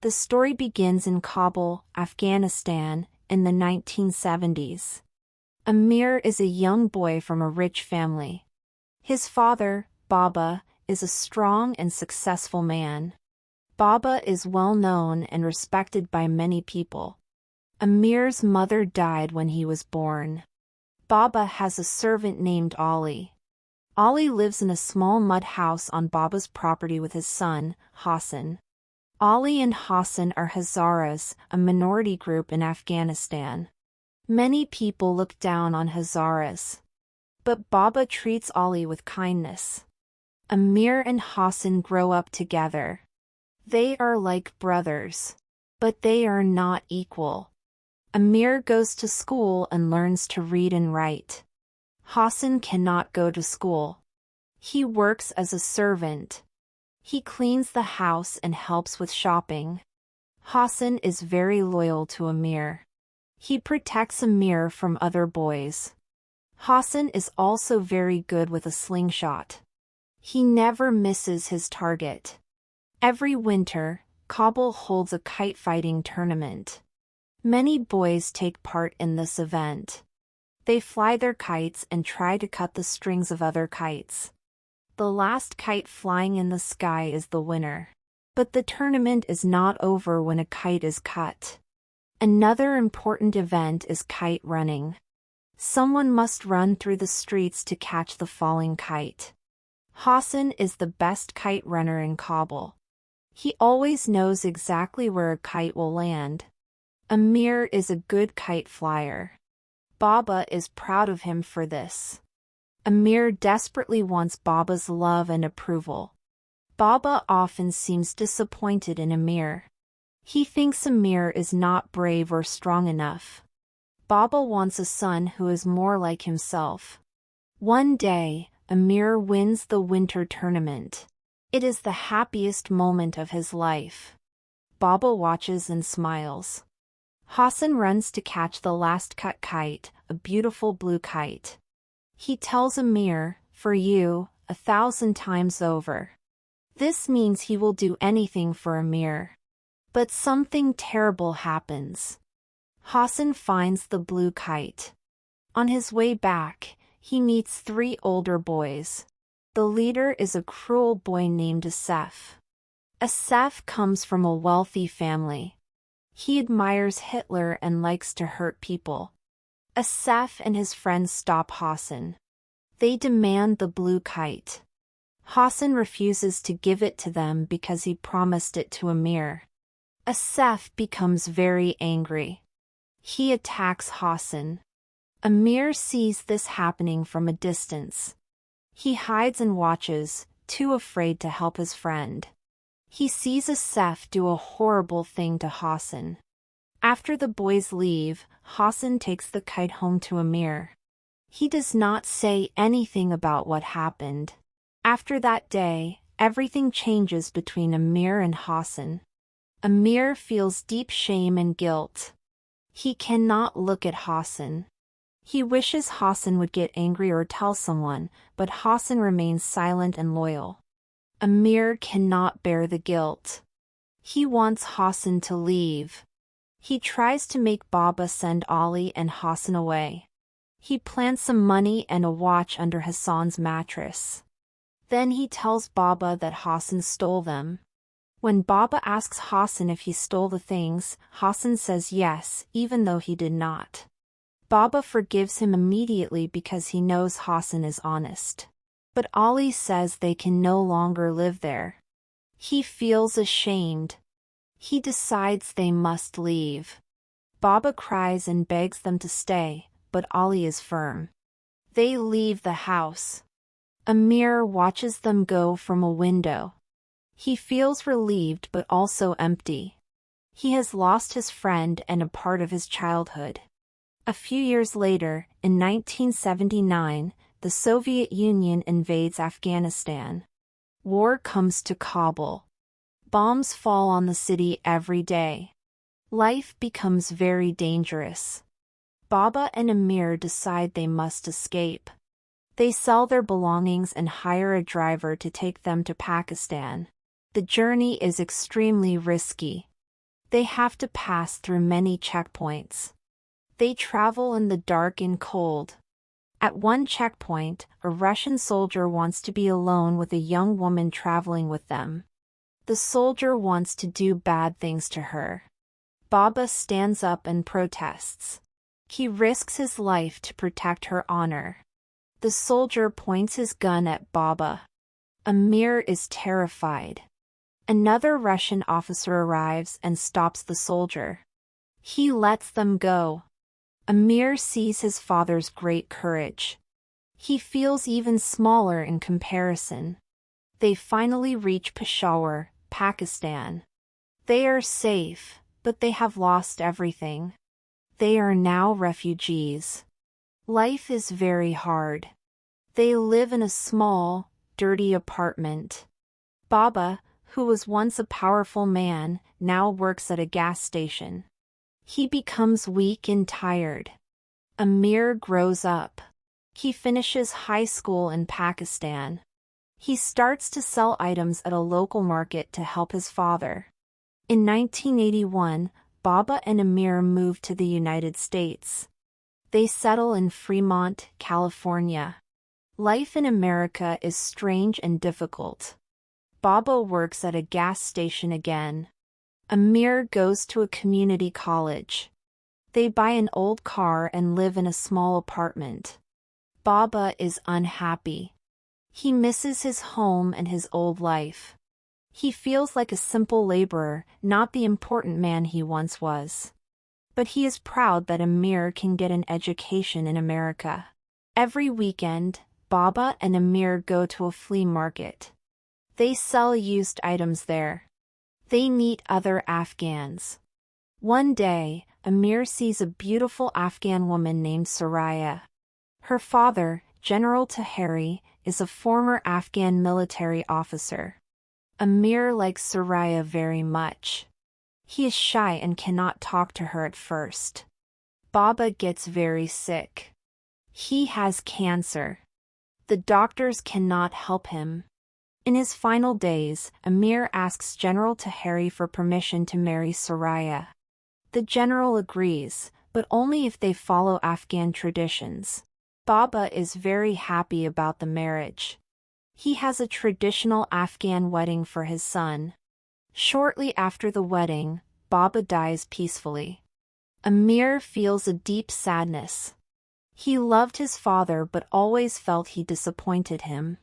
The story begins in Kabul, Afghanistan, in the 1970s. Amir is a young boy from a rich family. His father, Baba, is a strong and successful man. Baba is well known and respected by many people. Amir's mother died when he was born. Baba has a servant named Ali. Ali lives in a small mud house on Baba's property with his son, Hassan. Ali and Hassan are Hazaras, a minority group in Afghanistan. Many people look down on Hazaras. But Baba treats Ali with kindness. Amir and Hassan grow up together. They are like brothers. But they are not equal. Amir goes to school and learns to read and write. Hassan cannot go to school. He works as a servant. He cleans the house and helps with shopping. Hassan is very loyal to Amir. He protects Amir from other boys. Hassan is also very good with a slingshot. He never misses his target. Every winter, Kabul holds a kite fighting tournament. Many boys take part in this event. They fly their kites and try to cut the strings of other kites. The last kite flying in the sky is the winner. But the tournament is not over when a kite is cut. Another important event is kite running. Someone must run through the streets to catch the falling kite. Hassan is the best kite runner in Kabul. He always knows exactly where a kite will land. Amir is a good kite flyer. Baba is proud of him for this. Amir desperately wants Baba's love and approval. Baba often seems disappointed in Amir. He thinks Amir is not brave or strong enough. Baba wants a son who is more like himself. One day, Amir wins the winter tournament. It is the happiest moment of his life. Baba watches and smiles. Hassan runs to catch the last cut kite, a beautiful blue kite. He tells Amir, "For you, 1,000 times over." This means he will do anything for Amir. But something terrible happens. Hassan finds the blue kite. On his way back, he meets 3 older boys. The leader is a cruel boy named Asef. Asef comes from a wealthy family. He admires Hitler and likes to hurt people. Asef and his friends stop Hassan. They demand the blue kite. Hassan refuses to give it to them because he promised it to Amir. Asef becomes very angry. He attacks Hassan. Amir sees this happening from a distance. He hides and watches, too afraid to help his friend. He sees Asef do a horrible thing to Hassan. After the boys leave, Hassan takes the kite home to Amir. He does not say anything about what happened. After that day, everything changes between Amir and Hassan. Amir feels deep shame and guilt. He cannot look at Hassan. He wishes Hassan would get angry or tell someone, but Hassan remains silent and loyal. Amir cannot bear the guilt. He wants Hassan to leave. He tries to make Baba send Ali and Hassan away. He plants some money and a watch under Hassan's mattress. Then he tells Baba that Hassan stole them. When Baba asks Hassan if he stole the things, Hassan says yes, even though he did not. Baba forgives him immediately because he knows Hassan is honest. But Ali says they can no longer live there. He feels ashamed. He decides they must leave. Baba cries and begs them to stay, but Ali is firm. They leave the house. Amir watches them go from a window. He feels relieved but also empty. He has lost his friend and a part of his childhood. A few years later, in 1979, the Soviet Union invades Afghanistan. War comes to Kabul. Bombs fall on the city every day. Life becomes very dangerous. Baba and Amir decide they must escape. They sell their belongings and hire a driver to take them to Pakistan. The journey is extremely risky. They have to pass through many checkpoints. They travel in the dark and cold. At one checkpoint, a Russian soldier wants to be alone with a young woman traveling with them. The soldier wants to do bad things to her. Baba stands up and protests. He risks his life to protect her honor. The soldier points his gun at Baba. Amir is terrified. Another Russian officer arrives and stops the soldier. He lets them go. Amir sees his father's great courage. He feels even smaller in comparison. They finally reach Peshawar, Pakistan. They are safe, but they have lost everything. They are now refugees. Life is very hard. They live in a small, dirty apartment. Baba, who was once a powerful man, now works at a gas station. He becomes weak and tired. Amir grows up. He finishes high school in Pakistan. He starts to sell items at a local market to help his father. In 1981, Baba and Amir moved to the United States. They settle in Fremont, California. Life in America is strange and difficult. Baba works at a gas station again. Amir goes to a community college. They buy an old car and live in a small apartment. Baba is unhappy. He misses his home and his old life. He feels like a simple laborer, not the important man he once was. But he is proud that Amir can get an education in America. Every weekend, Baba and Amir go to a flea market. They sell used items there. They meet other Afghans. One day, Amir sees a beautiful Afghan woman named Soraya. Her father, General Taheri, is a former Afghan military officer. Amir likes Soraya very much. He is shy and cannot talk to her at first. Baba gets very sick. He has cancer. The doctors cannot help him. In his final days, Amir asks General Taheri for permission to marry Soraya. The general agrees, but only if they follow Afghan traditions. Baba is very happy about the marriage. He has a traditional Afghan wedding for his son. Shortly after the wedding, Baba dies peacefully. Amir feels a deep sadness. He loved his father but always felt he disappointed him.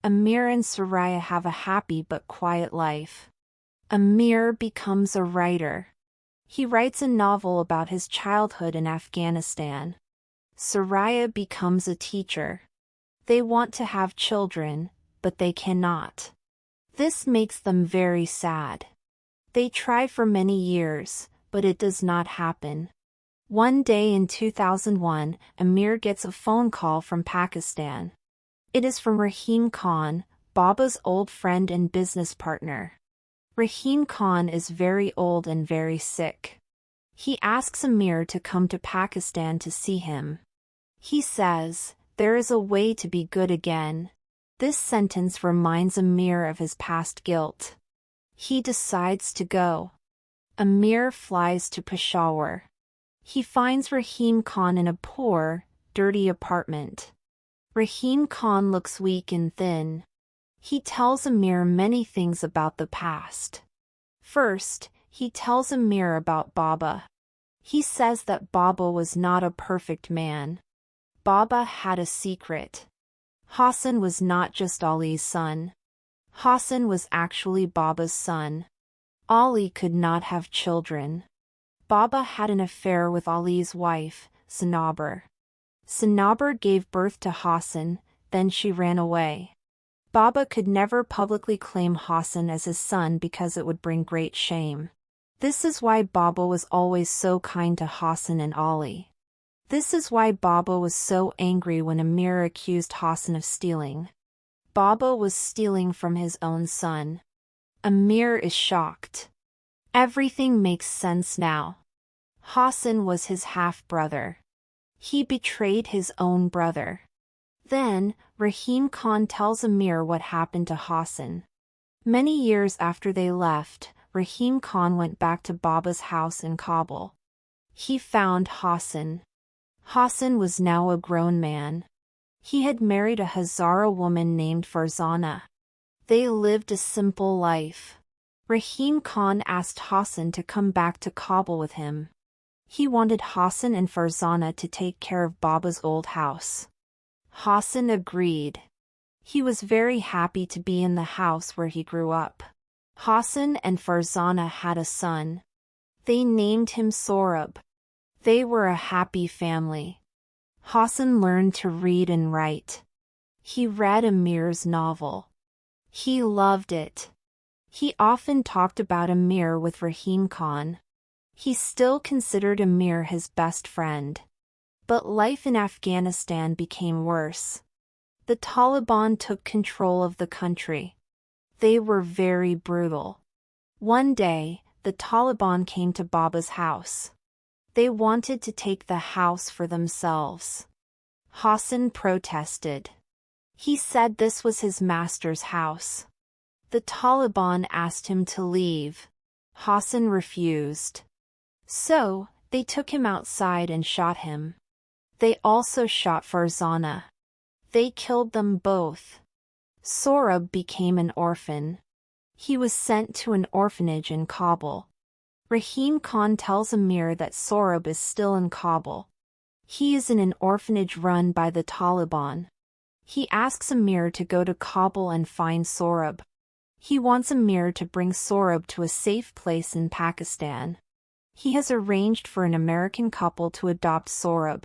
Amir and Soraya have a happy but quiet life. Amir becomes a writer. He writes a novel about his childhood in Afghanistan. Soraya becomes a teacher. They want to have children, but they cannot. This makes them very sad. They try for many years, but it does not happen. One day in 2001, Amir gets a phone call from Pakistan. It is from Rahim Khan, Baba's old friend and business partner. Rahim Khan is very old and very sick. He asks Amir to come to Pakistan to see him. He says, "There is a way to be good again." This sentence reminds Amir of his past guilt. He decides to go. Amir flies to Peshawar. He finds Rahim Khan in a poor, dirty apartment. Rahim Khan looks weak and thin. He tells Amir many things about the past. First, he tells Amir about Baba. He says that Baba was not a perfect man. Baba had a secret. Hassan was not just Ali's son. Hassan was actually Baba's son. Ali could not have children. Baba had an affair with Ali's wife, Sohrab. Sohrab gave birth to Hassan, then she ran away. Baba could never publicly claim Hassan as his son because it would bring great shame. This is why Baba was always so kind to Hassan and Ali. This is why Baba was so angry when Amir accused Hassan of stealing. Baba was stealing from his own son. Amir is shocked. Everything makes sense now. Hassan was his half-brother. He betrayed his own brother. Then, Rahim Khan tells Amir what happened to Hassan. Many years after they left, Rahim Khan went back to Baba's house in Kabul. He found Hassan. Hassan was now a grown man. He had married a Hazara woman named Farzana. They lived a simple life. Rahim Khan asked Hassan to come back to Kabul with him. He wanted Hassan and Farzana to take care of Baba's old house. Hassan agreed. He was very happy to be in the house where he grew up. Hassan and Farzana had a son. They named him Sohrab. They were a happy family. Hassan learned to read and write. He read Amir's novel. He loved it. He often talked about Amir with Rahim Khan. He still considered Amir his best friend. But life in Afghanistan became worse. The Taliban took control of the country. They were very brutal. One day, the Taliban came to Baba's house. They wanted to take the house for themselves. Hassan protested. He said this was his master's house. The Taliban asked him to leave. Hassan refused. So, they took him outside and shot him. They also shot Farzana. They killed them both. Sohrab became an orphan. He was sent to an orphanage in Kabul. Rahim Khan tells Amir that Sohrab is still in Kabul. He is in an orphanage run by the Taliban. He asks Amir to go to Kabul and find Sohrab. He wants Amir to bring Sohrab to a safe place in Pakistan. He has arranged for an American couple to adopt Sohrab.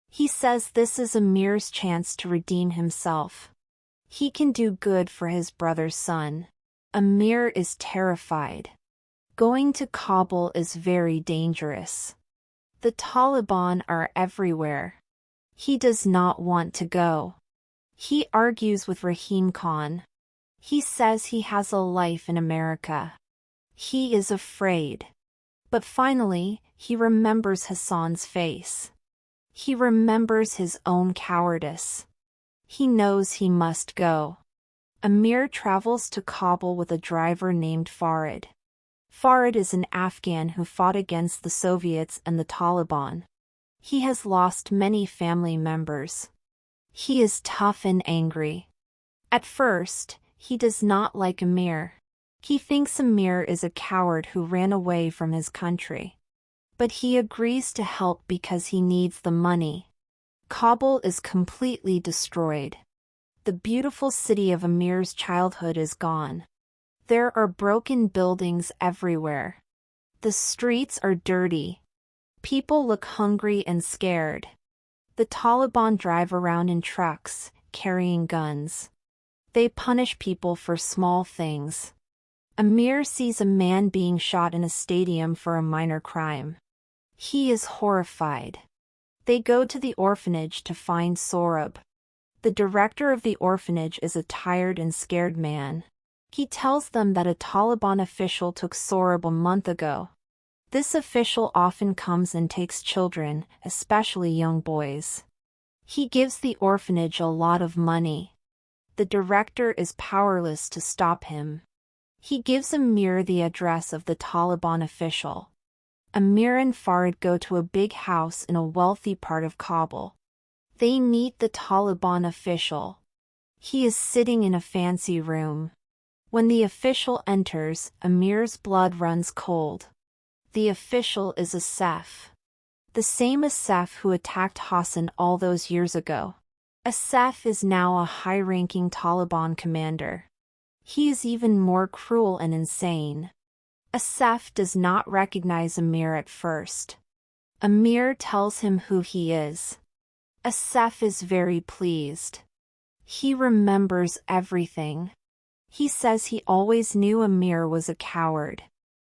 He says this is Amir's chance to redeem himself. He can do good for his brother's son. Amir is terrified. Going to Kabul is very dangerous. The Taliban are everywhere. He does not want to go. He argues with Rahim Khan. He says he has a life in America. He is afraid. But finally, he remembers Hassan's face. He remembers his own cowardice. He knows he must go. Amir travels to Kabul with a driver named Farid. Farid is an Afghan who fought against the Soviets and the Taliban. He has lost many family members. He is tough and angry. At first, he does not like Amir. He thinks Amir is a coward who ran away from his country. But he agrees to help because he needs the money. Kabul is completely destroyed. The beautiful city of Amir's childhood is gone. There are broken buildings everywhere. The streets are dirty. People look hungry and scared. The Taliban drive around in trucks, carrying guns. They punish people for small things. Amir sees a man being shot in a stadium for a minor crime. He is horrified. They go to the orphanage to find Sohrab. The director of the orphanage is a tired and scared man. He tells them that a Taliban official took Sohrab a month ago. This official often comes and takes children, especially young boys. He gives the orphanage a lot of money. The director is powerless to stop him. He gives Amir the address of the Taliban official. Amir and Farid go to a big house in a wealthy part of Kabul. They meet the Taliban official. He is sitting in a fancy room. When the official enters, Amir's blood runs cold. The official is Asaf. The same Asaf who attacked Hassan all those years ago. Asaf is now a high-ranking Taliban commander. He is even more cruel and insane. Asaf does not recognize Amir at first. Amir tells him who he is. Asaf is very pleased. He remembers everything. He says he always knew Amir was a coward.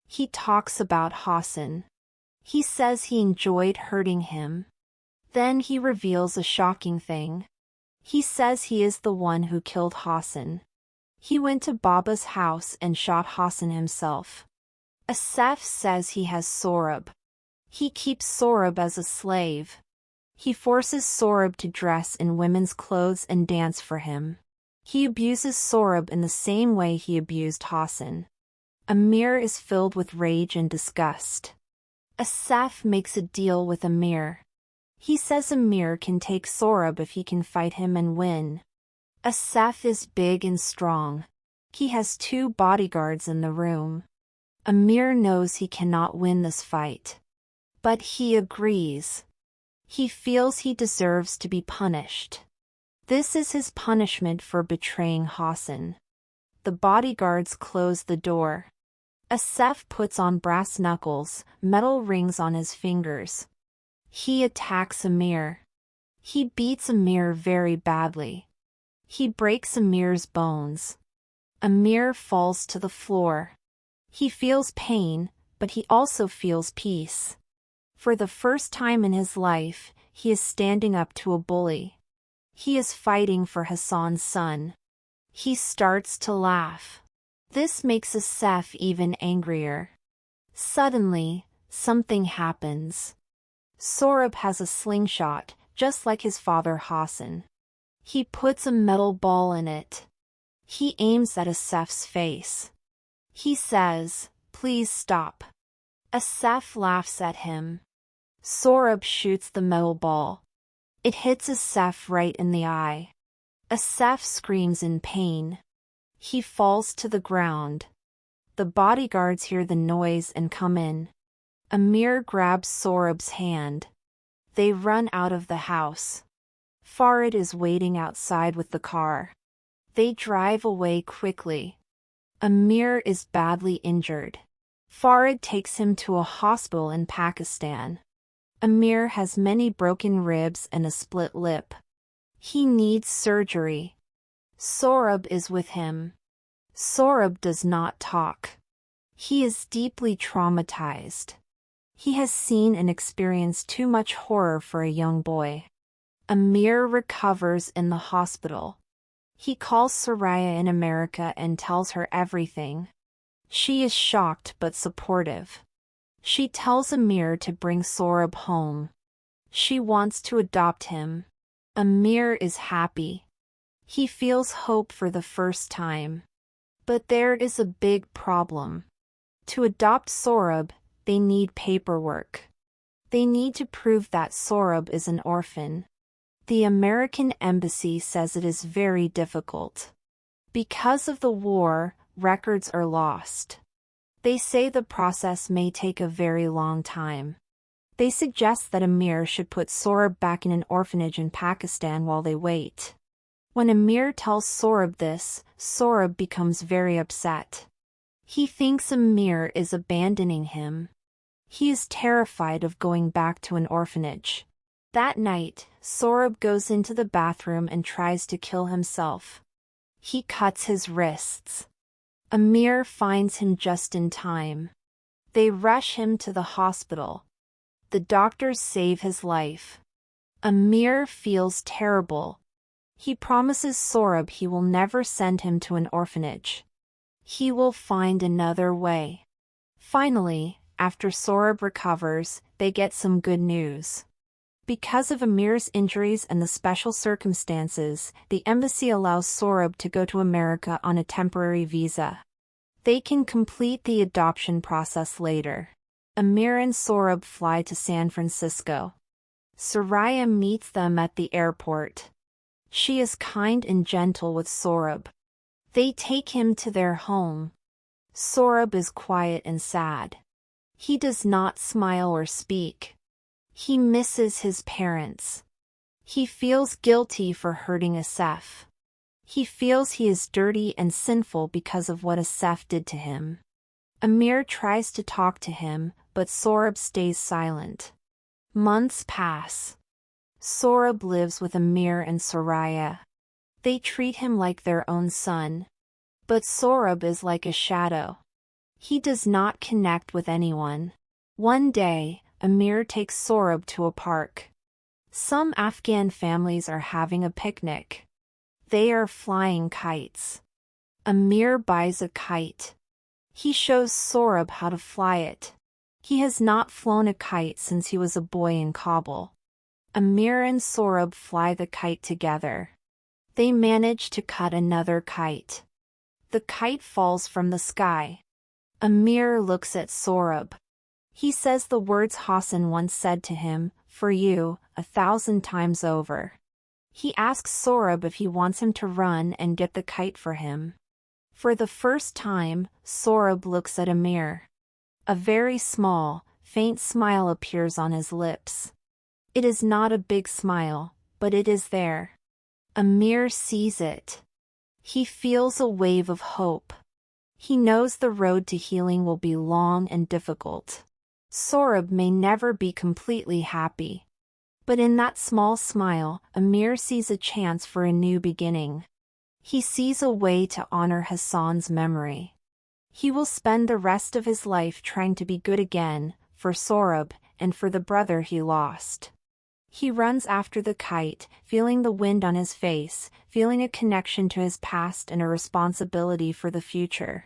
He talks about Hassan. He says he enjoyed hurting him. Then he reveals a shocking thing. He says he is the one who killed Hassan. He went to Baba's house and shot Hassan himself. Asaf says he has Sohrab. He keeps Sohrab as a slave. He forces Sohrab to dress in women's clothes and dance for him. He abuses Sohrab in the same way he abused Hassan. Amir is filled with rage and disgust. Asaf makes a deal with Amir. He says Amir can take Sohrab if he can fight him and win. Asaf is big and strong. He has 2 bodyguards in the room. Amir knows he cannot win this fight. But he agrees. He feels he deserves to be punished. This is his punishment for betraying Hassan. The bodyguards close the door. Asaf puts on brass knuckles, metal rings on his fingers. He attacks Amir. He beats Amir very badly. He breaks Amir's bones. Amir falls to the floor. He feels pain, but he also feels peace. For the first time in his life, he is standing up to a bully. He is fighting for Hassan's son. He starts to laugh. This makes Asaf even angrier. Suddenly, something happens. Sohrab has a slingshot, just like his father Hassan. He puts a metal ball in it. He aims at Asaf's face. He says, "Please stop." Asaf laughs at him. Sohrab shoots the metal ball. It hits Asaf right in the eye. Asaf screams in pain. He falls to the ground. The bodyguards hear the noise and come in. Amir grabs Sohrab's hand. They run out of the house. Farid is waiting outside with the car. They drive away quickly. Amir is badly injured. Farid takes him to a hospital in Pakistan. Amir has many broken ribs and a split lip. He needs surgery. Sohrab is with him. Sohrab does not talk. He is deeply traumatized. He has seen and experienced too much horror for a young boy. Amir recovers in the hospital. He calls Soraya in America and tells her everything. She is shocked but supportive. She tells Amir to bring Sohrab home. She wants to adopt him. Amir is happy. He feels hope for the first time. But there is a big problem. To adopt Sohrab, they need paperwork. They need to prove that Sohrab is an orphan. The American embassy says it is very difficult. Because of the war, records are lost. They say the process may take a very long time. They suggest that Amir should put Sohrab back in an orphanage in Pakistan while they wait. When Amir tells Sohrab this, Sohrab becomes very upset. He thinks Amir is abandoning him. He is terrified of going back to an orphanage. That night, Sohrab goes into the bathroom and tries to kill himself. He cuts his wrists. Amir finds him just in time. They rush him to the hospital. The doctors save his life. Amir feels terrible. He promises Sohrab he will never send him to an orphanage. He will find another way. Finally, after Sohrab recovers, they get some good news. Because of Amir's injuries and the special circumstances, the embassy allows Sohrab to go to America on a temporary visa. They can complete the adoption process later. Amir and Sohrab fly to San Francisco. Soraya meets them at the airport. She is kind and gentle with Sohrab. They take him to their home. Sohrab is quiet and sad. He does not smile or speak. He misses his parents. He feels guilty for hurting Asaf. He feels he is dirty and sinful because of what Asaf did to him. Amir tries to talk to him, but Sohrab stays silent. Months pass. Sohrab lives with Amir and Soraya. They treat him like their own son. But Sohrab is like a shadow. He does not connect with anyone. One day, Amir takes Sohrab to a park. Some Afghan families are having a picnic. They are flying kites. Amir buys a kite. He shows Sohrab how to fly it. He has not flown a kite since he was a boy in Kabul. Amir and Sohrab fly the kite together. They manage to cut another kite. The kite falls from the sky. Amir looks at Sohrab. He says the words Hassan once said to him, "For you, 1,000 times over." He asks Sohrab if he wants him to run and get the kite for him. For the first time, Sohrab looks at Amir. A very small, faint smile appears on his lips. It is not a big smile, but it is there. Amir sees it. He feels a wave of hope. He knows the road to healing will be long and difficult. Sohrab may never be completely happy. But in that small smile, Amir sees a chance for a new beginning. He sees a way to honor Hassan's memory. He will spend the rest of his life trying to be good again, for Sohrab, and for the brother he lost. He runs after the kite, feeling the wind on his face, feeling a connection to his past and a responsibility for the future.